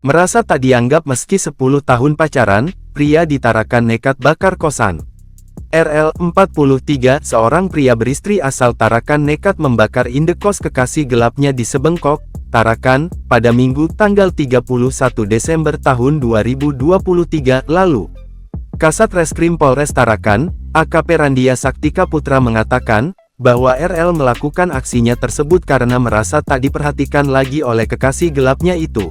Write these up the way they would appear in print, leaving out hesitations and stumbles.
Merasa tak dianggap meski 10 tahun pacaran, pria di Tarakan nekat bakar kosan. RL, 43, seorang pria beristri asal Tarakan nekat membakar indekos kekasih gelapnya di Sebengkok, Tarakan, pada Minggu tanggal 31 Desember tahun 2023 lalu. Kasat Reskrim Polres Tarakan, AKP Randia Saktika Putra mengatakan, bahwa RL melakukan aksinya tersebut karena merasa tak diperhatikan lagi oleh kekasih gelapnya itu.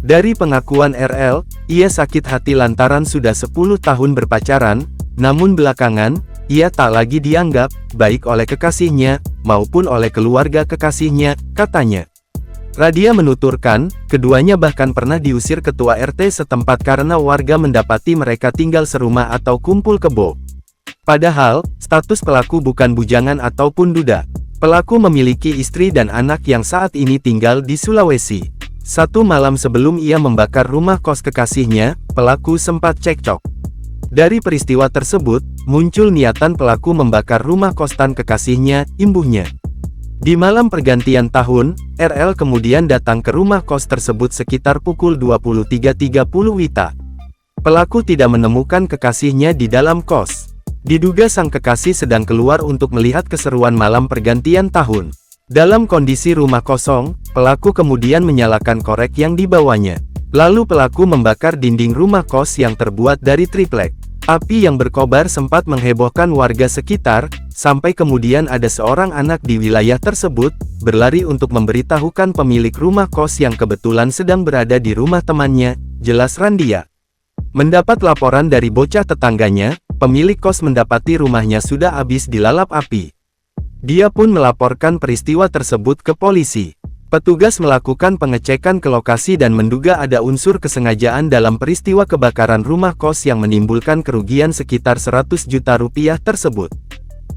Dari pengakuan RL, ia sakit hati lantaran sudah 10 tahun berpacaran, namun belakangan, ia tak lagi dianggap baik oleh kekasihnya, maupun oleh keluarga kekasihnya, katanya. Radia menuturkan, keduanya bahkan pernah diusir ketua RT setempat karena warga mendapati mereka tinggal serumah atau kumpul kebo. Padahal, status pelaku bukan bujangan ataupun duda. Pelaku memiliki istri dan anak yang saat ini tinggal di Sulawesi. Satu malam sebelum ia membakar rumah kos kekasihnya, pelaku sempat cekcok. Dari peristiwa tersebut, muncul niatan pelaku membakar rumah kosan kekasihnya, imbuhnya. Di malam pergantian tahun, RL kemudian datang ke rumah kos tersebut sekitar pukul 23.30 WITA. Pelaku tidak menemukan kekasihnya di dalam kos. Diduga sang kekasih sedang keluar untuk melihat keseruan malam pergantian tahun. Dalam kondisi rumah kosong, pelaku kemudian menyalakan korek yang dibawanya. Lalu pelaku membakar dinding rumah kos yang terbuat dari triplek. Api yang berkobar sempat menghebohkan warga sekitar, sampai kemudian ada seorang anak di wilayah tersebut, berlari untuk memberitahukan pemilik rumah kos yang kebetulan sedang berada di rumah temannya, jelas Randia. Mendapat laporan dari bocah tetangganya, pemilik kos mendapati rumahnya sudah habis dilalap api. Dia pun melaporkan peristiwa tersebut ke polisi. Petugas melakukan pengecekan ke lokasi dan menduga ada unsur kesengajaan dalam peristiwa kebakaran rumah kos yang menimbulkan kerugian sekitar 100 juta rupiah tersebut.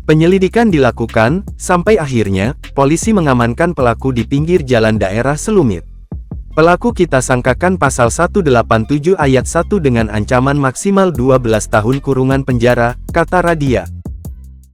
Penyelidikan dilakukan, sampai akhirnya, polisi mengamankan pelaku di pinggir jalan daerah Selumit. Pelaku kita sangkakan pasal 187 ayat 1 dengan ancaman maksimal 12 tahun kurungan penjara, kata Radia.